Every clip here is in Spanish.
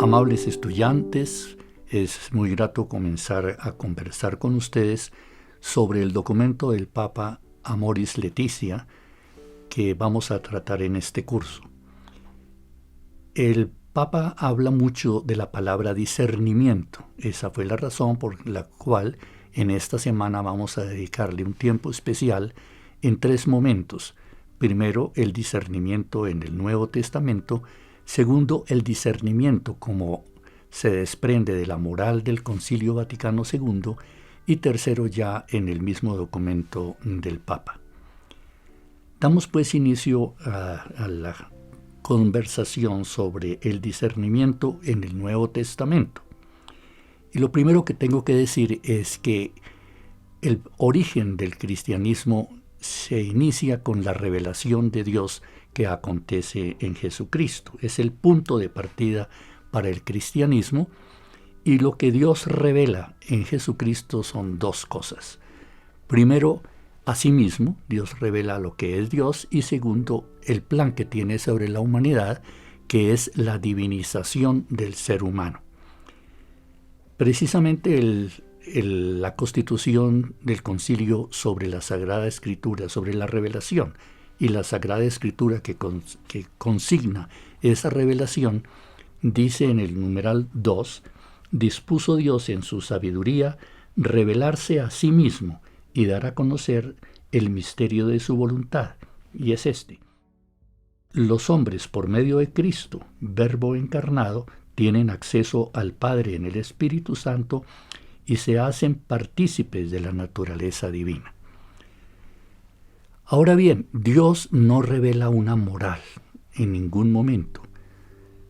Amables estudiantes, es muy grato comenzar a conversar con ustedes sobre el documento del Papa Amoris Laetitia que vamos a tratar en este curso. El Papa habla mucho de la palabra discernimiento. Esa fue la razón por la cual en esta semana vamos a dedicarle un tiempo especial en tres momentos. Primero, el discernimiento en el Nuevo Testamento. Segundo, el discernimiento como se desprende de la moral del Concilio Vaticano II. Y tercero, ya en el mismo documento del Papa. Damos pues inicio a la conversación sobre el discernimiento en el Nuevo Testamento. Y lo primero que tengo que decir es que el origen del cristianismo se inicia con la revelación de Dios que acontece en Jesucristo. Es el punto de partida para el cristianismo, y lo que Dios revela en Jesucristo son dos cosas. Primero, a sí mismo, Dios revela lo que es Dios, y segundo, el plan que tiene sobre la humanidad, que es la divinización del ser humano. Precisamente la constitución del concilio sobre la Sagrada Escritura, sobre la revelación, y la Sagrada Escritura que consigna esa revelación, dice en el numeral 2, dispuso Dios en su sabiduría revelarse a sí mismo y dar a conocer el misterio de su voluntad, y es este. Los hombres, por medio de Cristo, Verbo encarnado, tienen acceso al Padre en el Espíritu Santo y se hacen partícipes de la naturaleza divina. Ahora bien, Dios no revela una moral en ningún momento.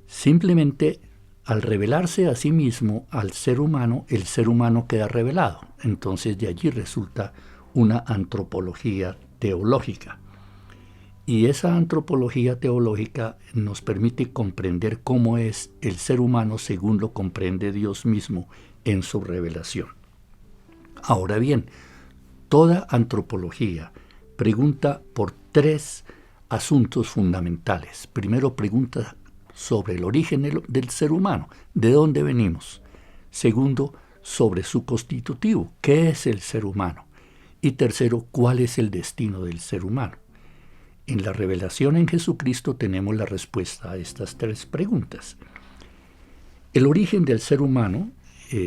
Simplemente, al revelarse a sí mismo al ser humano, el ser humano queda revelado. Entonces de allí resulta una antropología teológica. Y esa antropología teológica nos permite comprender cómo es el ser humano según lo comprende Dios mismo en su revelación. Ahora bien, toda antropología pregunta por tres asuntos fundamentales. Primero, pregunta sobre el origen del ser humano, de dónde venimos. Segundo, sobre su constitutivo, qué es el ser humano. Y tercero, cuál es el destino del ser humano. En la revelación en Jesucristo tenemos la respuesta a estas tres preguntas. El origen del ser humano,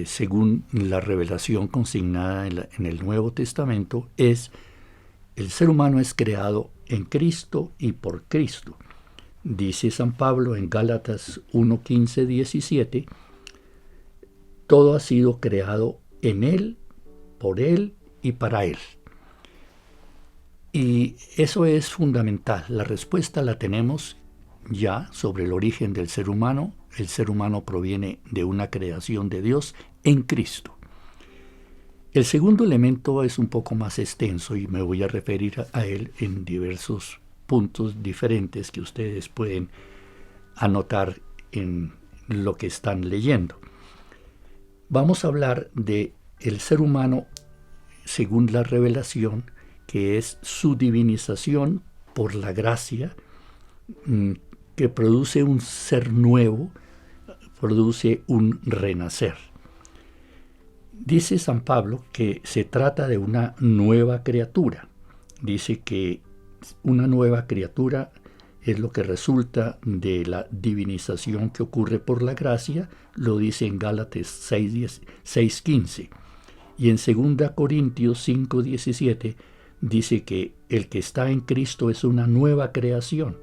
según la revelación consignada en el Nuevo Testamento, es: el ser humano es creado en Cristo y por Cristo. Dice San Pablo en Gálatas 1, 15, 17, todo ha sido creado en Él, por Él y para Él. Y eso es fundamental. La respuesta la tenemos ya sobre el origen del ser humano. El ser humano proviene de una creación de Dios en Cristo. El segundo elemento es un poco más extenso y me voy a referir a él en diversos puntos diferentes que ustedes pueden anotar en lo que están leyendo. Vamos a hablar de el ser humano según la revelación, que es su divinización por la gracia, que produce un ser nuevo, produce un renacer. Dice San Pablo que se trata de una nueva criatura. Dice que una nueva criatura es lo que resulta de la divinización que ocurre por la gracia, lo dice en Gálatas 6:15. Y en 2 Corintios 5:17 dice que el que está en Cristo es una nueva creación.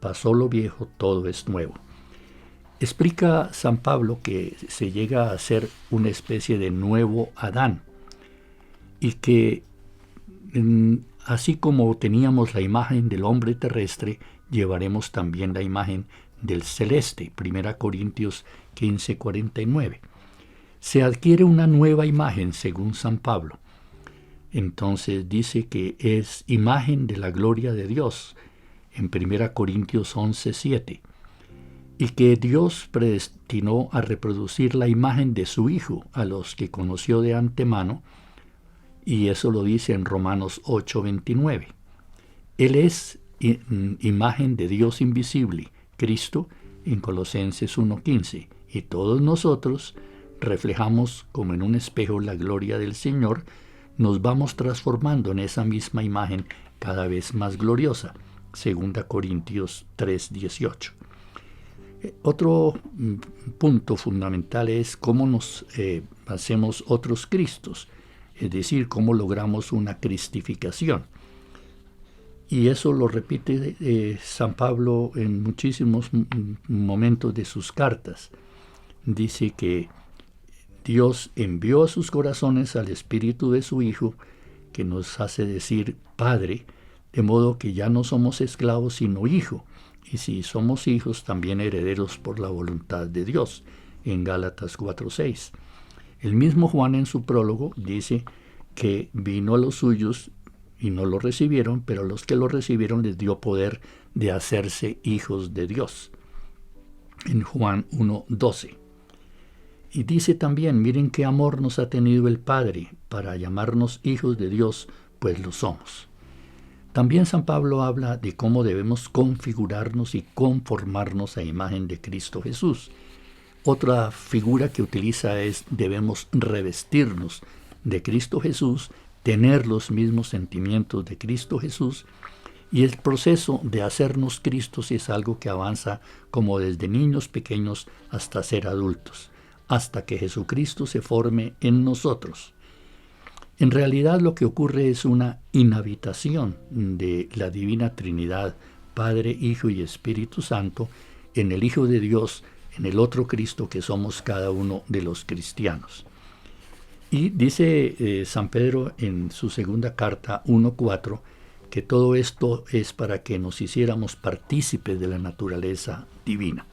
Pasó lo viejo, todo es nuevo. Explica San Pablo que se llega a ser una especie de nuevo Adán y que así como teníamos la imagen del hombre terrestre, llevaremos también la imagen del celeste, 1 Corintios 15:49. Se adquiere una nueva imagen según San Pablo. Entonces dice que es imagen de la gloria de Dios en 1 Corintios 11:7. Y que Dios predestinó a reproducir la imagen de su Hijo a los que conoció de antemano, y eso lo dice en Romanos 8:29. Él es imagen de Dios invisible, Cristo, en Colosenses 1:15, y todos nosotros reflejamos como en un espejo la gloria del Señor, nos vamos transformando en esa misma imagen cada vez más gloriosa. 2 Corintios 3:18. Otro punto fundamental es cómo nos hacemos otros Cristos, es decir, cómo logramos una cristificación. Y eso lo repite San Pablo en muchísimos momentos de sus cartas. Dice que Dios envió a sus corazones al Espíritu de su Hijo, que nos hace decir Padre, de modo que ya no somos esclavos sino hijos, y si somos hijos también herederos por la voluntad de Dios, en Gálatas 4:6. El mismo Juan en su prólogo dice que vino a los suyos y no lo recibieron, pero a los que lo recibieron les dio poder de hacerse hijos de Dios, en Juan 1:12. Y dice también, miren qué amor nos ha tenido el Padre para llamarnos hijos de Dios, pues lo somos. También San Pablo habla de cómo debemos configurarnos y conformarnos a imagen de Cristo Jesús. Otra figura que utiliza es debemos revestirnos de Cristo Jesús, tener los mismos sentimientos de Cristo Jesús, y el proceso de hacernos Cristos es algo que avanza como desde niños pequeños hasta ser adultos, hasta que Jesucristo se forme en nosotros. En realidad lo que ocurre es una inhabitación de la Divina Trinidad, Padre, Hijo y Espíritu Santo, en el Hijo de Dios, en el otro Cristo que somos cada uno de los cristianos. Y dice San Pedro en su segunda carta 1:4 que todo esto es para que nos hiciéramos partícipes de la naturaleza divina.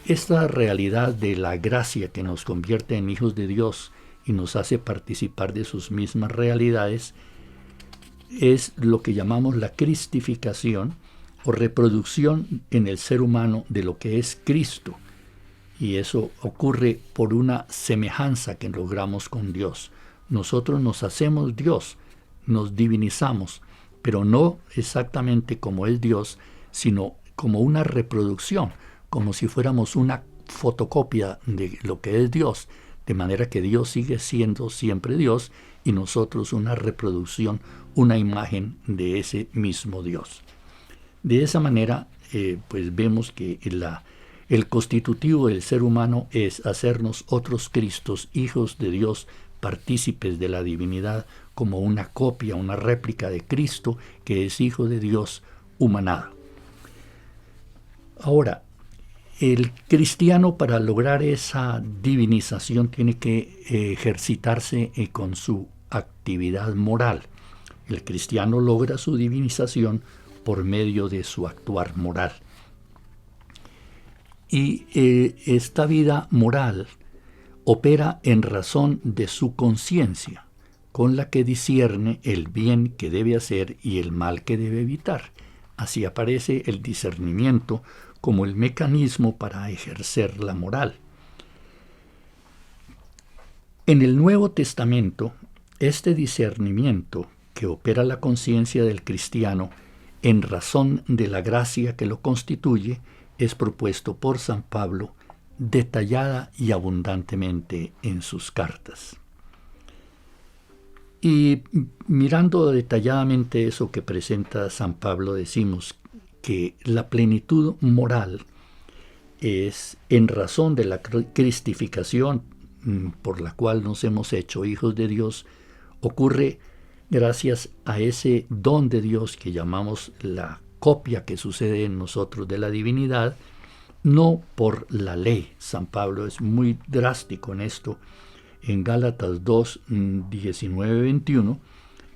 Esta realidad de la gracia que nos convierte en hijos de Dios y nos hace participar de sus mismas realidades es lo que llamamos la cristificación o reproducción en el ser humano de lo que es Cristo. Y eso ocurre por una semejanza que logramos con Dios. Nosotros nos hacemos Dios, nos divinizamos, pero no exactamente como es Dios, sino como una reproducción, como si fuéramos una fotocopia de lo que es Dios, de manera que Dios sigue siendo siempre Dios y nosotros una reproducción, una imagen de ese mismo Dios. De esa manera, pues vemos que el constitutivo del ser humano es hacernos otros Cristos, hijos de Dios, partícipes de la divinidad, como una copia, una réplica de Cristo, que es Hijo de Dios humanado. Ahora, el cristiano para lograr esa divinización tiene que ejercitarse con su actividad moral. El cristiano logra su divinización por medio de su actuar moral. Y esta vida moral opera en razón de su conciencia, con la que discierne el bien que debe hacer y el mal que debe evitar. Así aparece el discernimiento como el mecanismo para ejercer la moral. En el Nuevo Testamento, este discernimiento que opera la conciencia del cristiano en razón de la gracia que lo constituye es propuesto por San Pablo detallada y abundantemente en sus cartas. Y mirando detalladamente eso que presenta San Pablo, decimos que la plenitud moral es en razón de la cristificación por la cual nos hemos hecho hijos de Dios, ocurre gracias a ese don de Dios que llamamos la copia que sucede en nosotros de la divinidad, no por la ley. San Pablo es muy drástico en esto. En Gálatas 2, 19, 21,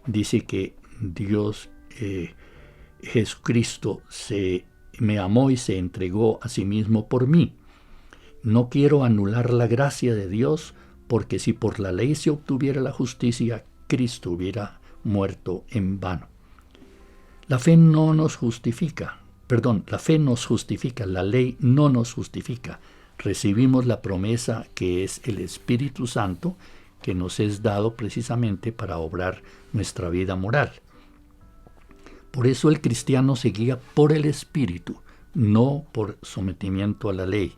dice que Dios, Jesucristo, me amó y se entregó a sí mismo por mí. No quiero anular la gracia de Dios, porque si por la ley se obtuviera la justicia, Cristo hubiera muerto en vano. La fe nos justifica, la ley no nos justifica. Recibimos la promesa que es el Espíritu Santo, que nos es dado precisamente para obrar nuestra vida moral. Por eso el cristiano se guía por el Espíritu, no por sometimiento a la ley.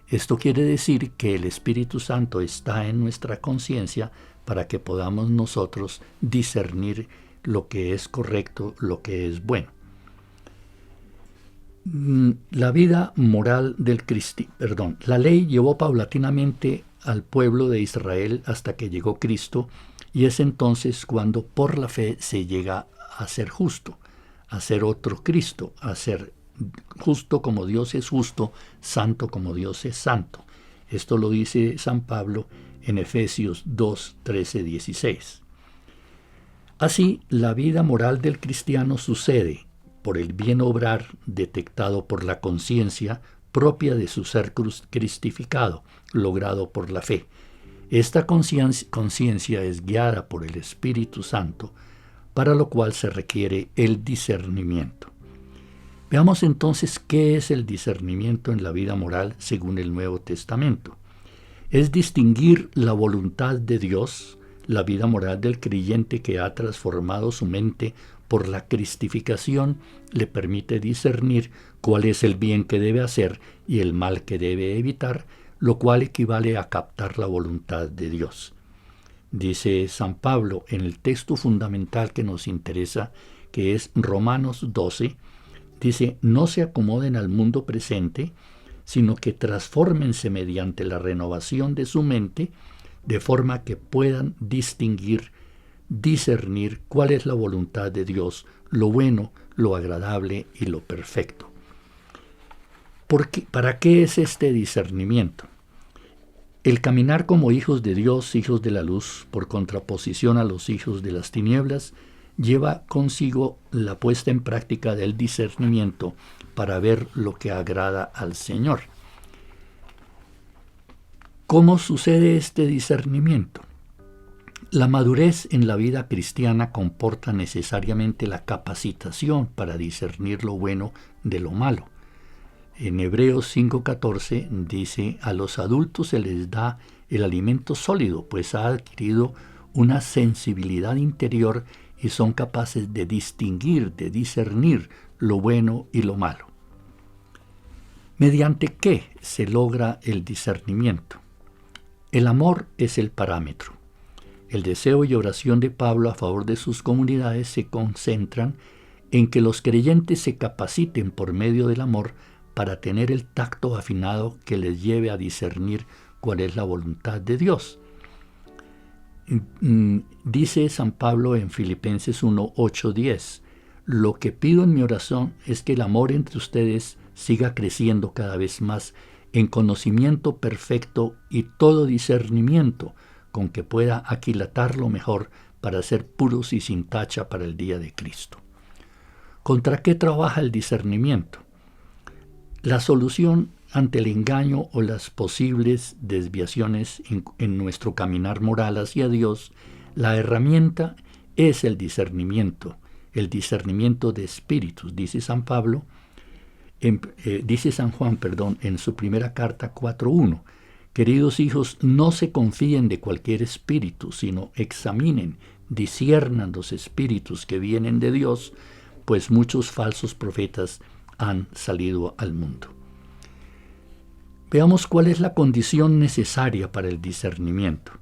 Esto quiere decir que el Espíritu Santo está en nuestra conciencia para que podamos nosotros discernir lo que es correcto, lo que es bueno. La vida moral del cristiano, la ley llevó paulatinamente al pueblo de Israel hasta que llegó Cristo, y es entonces cuando por la fe se llega a ser justo, a ser otro Cristo, a ser justo como Dios es justo, santo como Dios es santo. Esto lo dice San Pablo en Efesios 2, 13, 16. Así, la vida moral del cristiano sucede por el bien obrar detectado por la conciencia propia de su ser cristificado, logrado por la fe. Esta conciencia es guiada por el Espíritu Santo, para lo cual se requiere el discernimiento. Veamos entonces qué es el discernimiento en la vida moral según el Nuevo Testamento. Es distinguir la voluntad de Dios, la vida moral del creyente que ha transformado su mente por la cristificación, le permite discernir cuál es el bien que debe hacer y el mal que debe evitar, lo cual equivale a captar la voluntad de Dios. Dice San Pablo en el texto fundamental que nos interesa, que es Romanos 12, dice: no se acomoden al mundo presente, sino que transfórmense mediante la renovación de su mente, de forma que puedan discernir cuál es la voluntad de Dios, lo bueno, lo agradable y lo perfecto. ¿Para qué es este discernimiento? El caminar como hijos de Dios, hijos de la luz, por contraposición a los hijos de las tinieblas, lleva consigo la puesta en práctica del discernimiento para ver lo que agrada al Señor. ¿Cómo sucede este discernimiento? La madurez en la vida cristiana comporta necesariamente la capacitación para discernir lo bueno de lo malo. En Hebreos 5:14 dice: a los adultos se les da el alimento sólido, pues ha adquirido una sensibilidad interior y son capaces de distinguir, de discernir lo bueno y lo malo. ¿Mediante qué se logra el discernimiento? El amor es el parámetro. El deseo y oración de Pablo a favor de sus comunidades se concentran en que los creyentes se capaciten por medio del amor para tener el tacto afinado que les lleve a discernir cuál es la voluntad de Dios. Dice San Pablo en Filipenses 1, 8, 10: lo que pido en mi oración es que el amor entre ustedes siga creciendo cada vez más en conocimiento perfecto y todo discernimiento, con que pueda aquilatarlo mejor para ser puros y sin tacha para el día de Cristo. ¿Contra qué trabaja el discernimiento? La solución ante el engaño o las posibles desviaciones en nuestro caminar moral hacia Dios, la herramienta es el discernimiento de espíritus, dice San Pablo, dice San Juan, en su primera carta 4:1. Queridos hijos, no se confíen de cualquier espíritu, sino examinen, disciernan los espíritus que vienen de Dios, pues muchos falsos profetas han salido al mundo. Veamos cuál es la condición necesaria para el discernimiento.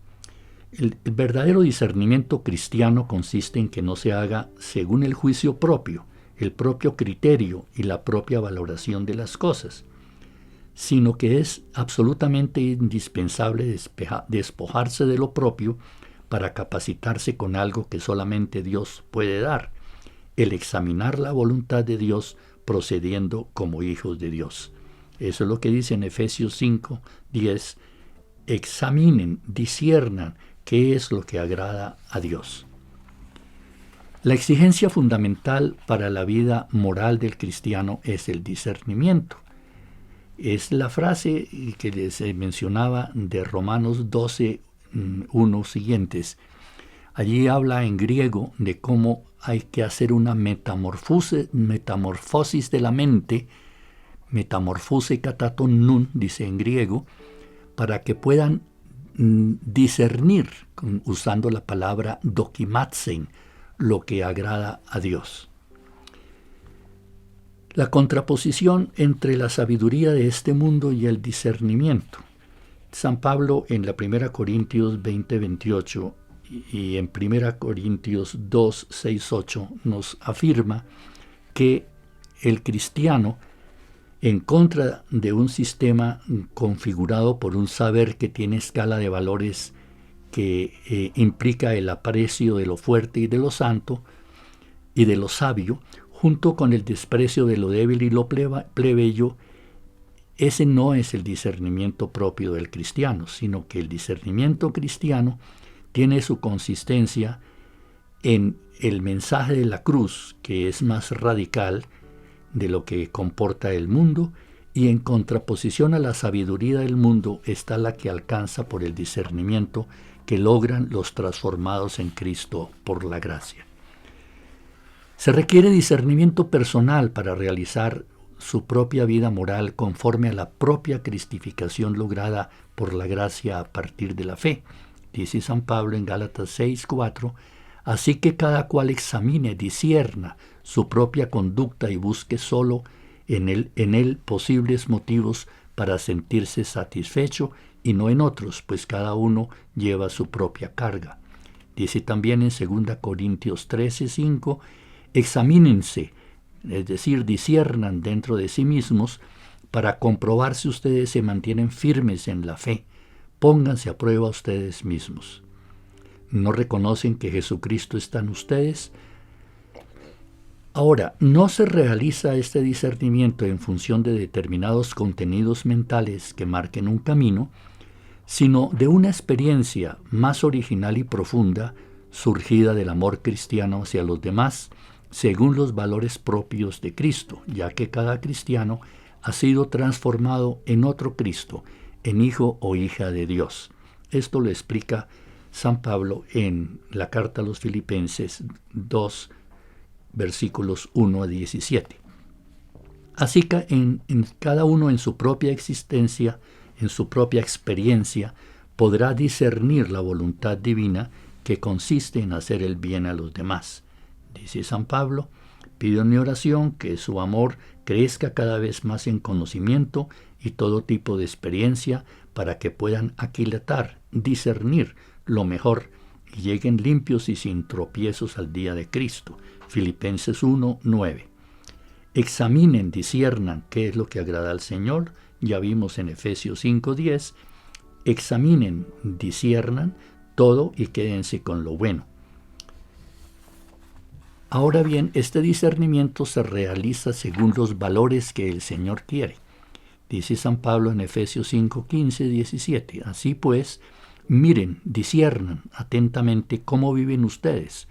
El verdadero discernimiento cristiano consiste en que no se haga según el juicio propio, el propio criterio y la propia valoración de las cosas, sino que es absolutamente indispensable despojarse de lo propio para capacitarse con algo que solamente Dios puede dar, el examinar la voluntad de Dios procediendo como hijos de Dios. Eso es lo que dice en Efesios 5, 10. Examinen, disciernan qué es lo que agrada a Dios. La exigencia fundamental para la vida moral del cristiano es el discernimiento. Es la frase que les mencionaba de Romanos 12, 1 siguientes. Allí habla en griego de cómo hay que hacer una metamorfosis de la mente, metamorfose kataton nun, dice en griego, para que puedan discernir, usando la palabra dokimatsen, lo que agrada a Dios. La contraposición entre la sabiduría de este mundo y el discernimiento. San Pablo en la 1 Corintios 20:28 y en 1 Corintios 2:6-8 nos afirma que el cristiano, en contra de un sistema configurado por un saber que tiene escala de valores que implica el aprecio de lo fuerte y de lo santo y de lo sabio, junto con el desprecio de lo débil y lo plebeyo, ese no es el discernimiento propio del cristiano, sino que el discernimiento cristiano tiene su consistencia en el mensaje de la cruz, que es más radical de lo que comporta el mundo, y en contraposición a la sabiduría del mundo está la que alcanza por el discernimiento que logran los transformados en Cristo por la gracia. Se requiere discernimiento personal para realizar su propia vida moral conforme a la propia cristificación lograda por la gracia a partir de la fe. Dice San Pablo en Gálatas 6:4, así que cada cual examine, discierna su propia conducta y busque solo en él posibles motivos para sentirse satisfecho y no en otros, pues cada uno lleva su propia carga. Dice también en 2 Corintios 13:5, examínense, es decir, disciernan dentro de sí mismos para comprobar si ustedes se mantienen firmes en la fe. Pónganse a prueba ustedes mismos. ¿No reconocen que Jesucristo está en ustedes? Ahora, no se realiza este discernimiento en función de determinados contenidos mentales que marquen un camino, sino de una experiencia más original y profunda surgida del amor cristiano hacia los demás, según los valores propios de Cristo, ya que cada cristiano ha sido transformado en otro Cristo, en hijo o hija de Dios. Esto lo explica San Pablo en la carta a los Filipenses 2, versículos 1-17. Así que en cada uno en su propia existencia, en su propia experiencia, podrá discernir la voluntad divina que consiste en hacer el bien a los demás. Dice San Pablo, pido en mi oración que su amor crezca cada vez más en conocimiento y todo tipo de experiencia para que puedan aquilatar, discernir lo mejor y lleguen limpios y sin tropiezos al día de Cristo. Filipenses 1:9. Examinen, disciernan qué es lo que agrada al Señor. Ya vimos en Efesios 5:10. Examinen, disciernan todo y quédense con lo bueno. Ahora bien, este discernimiento se realiza según los valores que el Señor quiere. Dice San Pablo en Efesios 5:15-17. Así pues, miren, disciernan atentamente cómo viven ustedes.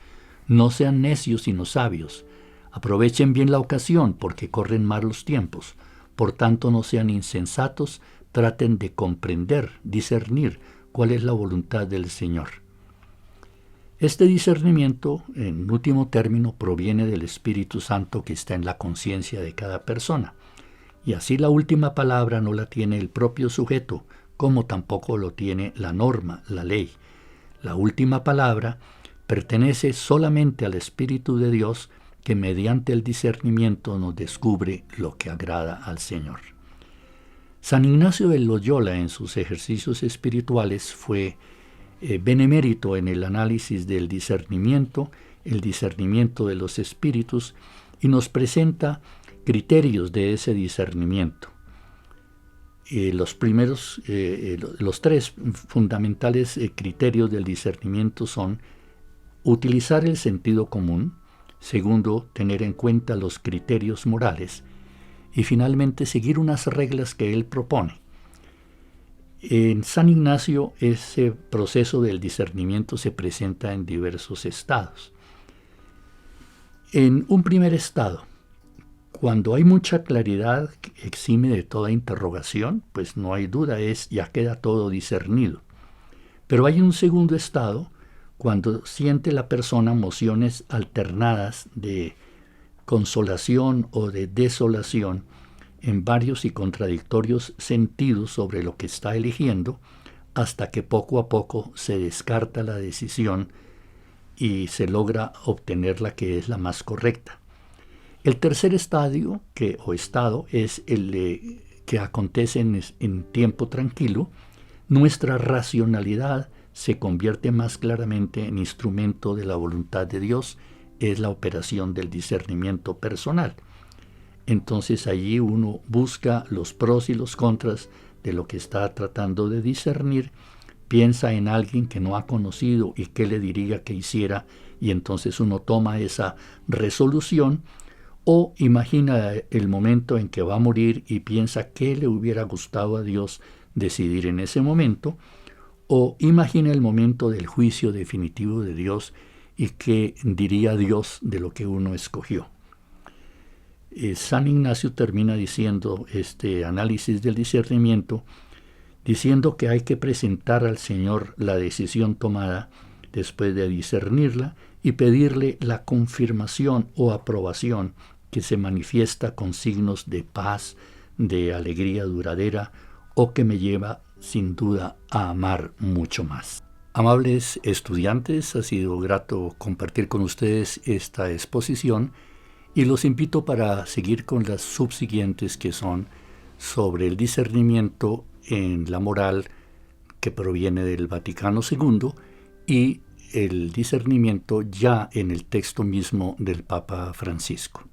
No sean necios sino sabios. Aprovechen bien la ocasión porque corren malos tiempos. Por tanto, no sean insensatos, traten de comprender, discernir cuál es la voluntad del Señor. Este discernimiento, en último término, proviene del Espíritu Santo que está en la conciencia de cada persona. Y así la última palabra no la tiene el propio sujeto, como tampoco lo tiene la norma, la ley. La última palabra pertenece solamente al Espíritu de Dios, que mediante el discernimiento nos descubre lo que agrada al Señor. San Ignacio de Loyola, en sus ejercicios espirituales, fue benemérito en el análisis del discernimiento, el discernimiento de los espíritus, y nos presenta criterios de ese discernimiento. Los tres fundamentales criterios del discernimiento son utilizar el sentido común, segundo, tener en cuenta los criterios morales, y finalmente seguir unas reglas que él propone. En San Ignacio ese proceso del discernimiento se presenta en diversos estados. En un primer estado, cuando hay mucha claridad que exime de toda interrogación, pues no hay duda, ya queda todo discernido. Pero hay un segundo estado, cuando siente la persona emociones alternadas de consolación o de desolación, en varios y contradictorios sentidos sobre lo que está eligiendo, hasta que poco a poco se descarta la decisión y se logra obtener la que es la más correcta. El tercer estadio o estado es el que acontece en tiempo tranquilo. Nuestra racionalidad se convierte más claramente en instrumento de la voluntad de Dios, es la operación del discernimiento personal. Entonces allí uno busca los pros y los contras de lo que está tratando de discernir, piensa en alguien que no ha conocido y qué le diría que hiciera, y entonces uno toma esa resolución, o imagina el momento en que va a morir y piensa qué le hubiera gustado a Dios decidir en ese momento, o imagina el momento del juicio definitivo de Dios y qué diría Dios de lo que uno escogió. San Ignacio termina diciendo este análisis del discernimiento, diciendo que hay que presentar al Señor la decisión tomada después de discernirla y pedirle la confirmación o aprobación que se manifiesta con signos de paz, de alegría duradera o que me lleva sin duda a amar mucho más. Amables estudiantes, ha sido grato compartir con ustedes esta exposición y los invito para seguir con las subsiguientes, que son sobre el discernimiento en la moral que proviene del Vaticano II y el discernimiento ya en el texto mismo del Papa Francisco.